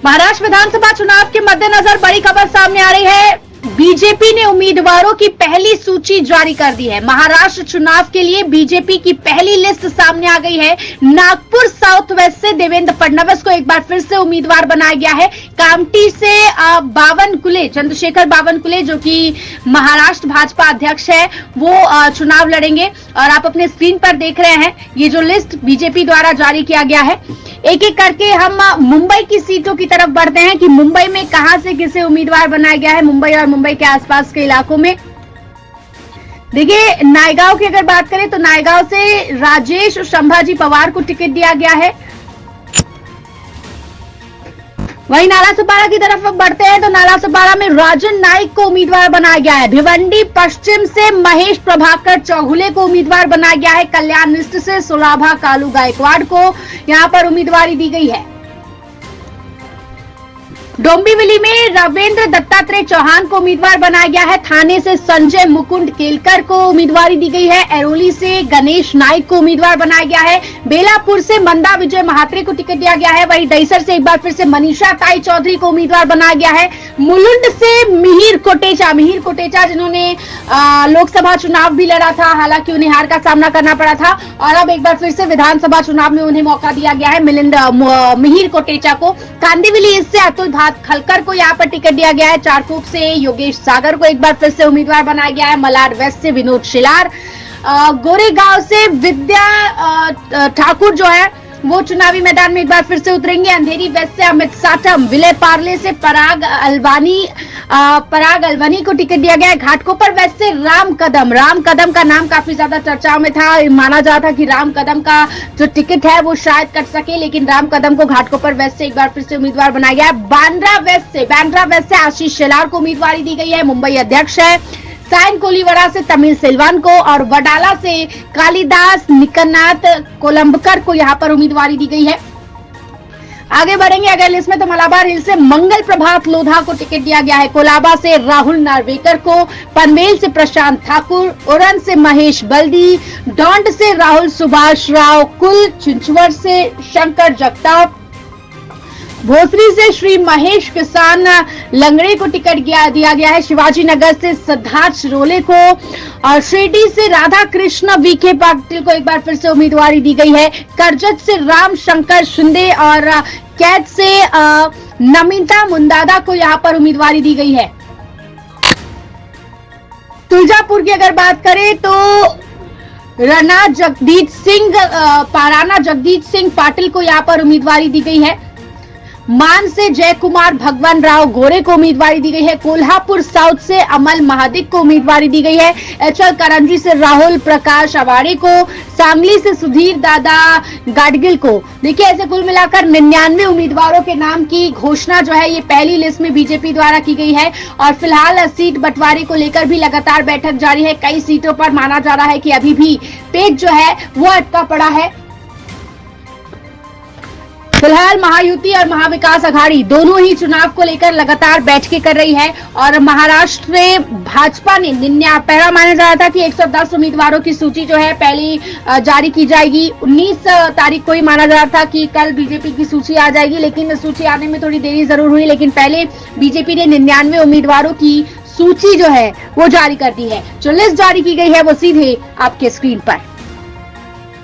महाराष्ट्र विधानसभा चुनाव के मद्देनजर बड़ी खबर सामने आ रही है। बीजेपी ने उम्मीदवारों की पहली सूची जारी कर दी है। महाराष्ट्र चुनाव के लिए बीजेपी की पहली लिस्ट सामने आ गई है। नागपुर साउथ वेस्ट से देवेंद्र फडणवीस को एक बार फिर से उम्मीदवार बनाया गया है। कामठी से बावनकुले, चंद्रशेखर बावनकुले, जो कि महाराष्ट्र भाजपा अध्यक्ष है, वो चुनाव लड़ेंगे। और आप अपने स्क्रीन पर देख रहे हैं ये जो लिस्ट बीजेपी द्वारा जारी किया गया है। एक एक करके हम मुंबई की सीटों की तरफ बढ़ते हैं कि मुंबई में कहां से किसे उम्मीदवार बनाया गया है। मुंबई और मुंबई के आसपास के इलाकों में देखिए, नायगांव की अगर बात करें तो नायगांव से राजेश संभाजी पवार को टिकट दिया गया है। वहीं नालासोपारा की तरफ बढ़ते हैं तो नालासोपारा में राजन नाइक को उम्मीदवार बनाया गया है। भिवंडी पश्चिम से महेश प्रभाकर चौगुले को उम्मीदवार बनाया गया है। कल्याण ईस्ट से सुलाभा कालू गायकवाड़ को यहां पर उम्मीदवारी दी गई है। डोंबिवली में रविंद्र दत्तात्रेय चौहान को उम्मीदवार बनाया गया है। थाने से संजय मुकुंद केलकर को उम्मीदवारी दी गई है। एरोली से गणेश नाइक को उम्मीदवार बनाया गया है। बेलापुर से मंदा विजय महात्रे को टिकट दिया गया है। वहीं दहीसर से एक बार फिर से मनीषा ताई चौधरी को उम्मीदवार बनाया गया है। मुलुंड से मिहिर कोटेचा जिन्होंने लोकसभा चुनाव भी लड़ा था, हालांकि उन्हें हार का सामना करना पड़ा था, और अब एक बार फिर से विधानसभा चुनाव में उन्हें मौका दिया गया है मिहिर कोटेचा को। कांदिवली इससे अतुल खलकर को यहाँ पर टिकट दिया गया है। चारकोप से योगेश सागर को एक बार फिर से उम्मीदवार बनाया गया है। मलाड वेस्ट से विनोद शिलार, गोरेगांव से विद्या ठाकुर जो है वो चुनावी मैदान में एक बार फिर से उतरेंगे। अंधेरी वेस्ट से अमित साटम, विले पार्ले से पराग अलवानी को टिकट दिया गया है। घाटकोपर वेस्ट से राम कदम का नाम काफी ज्यादा चर्चाओं में था। माना जा था कि राम कदम का जो टिकट है वो शायद कट सके, लेकिन राम कदम को घाटकोपर वेस्ट से एक बार फिर से उम्मीदवार बनाया गया है। बांद्रा वेस्ट से आशीष शेलार को उम्मीदवारी दी गई है। मुंबई अध्यक्ष है। साइन कोलीवाड़ा से तमिल सिल्वान को और वडाला से कालिदास निकनाथ कोलंबकर को यहां पर उम्मीदवारी दी गई है। आगे बढ़ेंगे अगर लिस्ट में तो मलाबार हिल से मंगल प्रभात लोधा को टिकट दिया गया है। कोलाबा से राहुल नार्वेकर को, पनवेल से प्रशांत ठाकुर, उरन से महेश बल्दी, डोंड से राहुल सुभाष राव कुल, चिंचवड़ से शंकर जगताप, भोसरी से श्री महेश किसान लंगड़े को टिकट दिया गया है। शिवाजी नगर से सिद्धार्थ शिरोले को और शिरडी से राधा कृष्ण वीके पाटिल को एक बार फिर से उम्मीदवारी दी गई है। करजत से राम शंकर शिंदे और कैद से नमिता मुंदादा को यहां पर उम्मीदवारी दी गई है। तुलजापुर की अगर बात करें तो राणा जगदीश सिंह पाटिल को यहां पर उम्मीदवारी दी गई है। मान से जय कुमार भगवान राव गोरे को उम्मीदवारी दी गई है। कोल्हापुर साउथ से अमल महादिक को उम्मीदवारी दी गई है। एचएल करंजी से राहुल प्रकाश अवाड़े को, सांगली से सुधीर दादा गाडगिल को। देखिए, ऐसे कुल मिलाकर 99 उम्मीदवारों के नाम की घोषणा जो है ये पहली लिस्ट में बीजेपी द्वारा की गई है। और फिलहाल सीट बंटवारे को लेकर भी लगातार बैठक जारी है। कई सीटों पर माना जा रहा है कि अभी भी पेच जो है वो अटका पड़ा है। फिलहाल महायुति और महाविकास अघाड़ी दोनों ही चुनाव को लेकर लगातार बैठकें कर रही है। और महाराष्ट्र में भाजपा ने पहला माना जा रहा था कि 110 उम्मीदवारों की सूची जो है पहली जारी की जाएगी। 19 तारीख को ही माना जा रहा था कि कल बीजेपी की सूची आ जाएगी, लेकिन सूची आने में थोड़ी देरी जरूर हुई। लेकिन पहले बीजेपी ने 99 उम्मीदवारों की सूची जो है वो जारी कर दी है। जो लिस्ट जारी की गई है वो सीधे आपके स्क्रीन पर।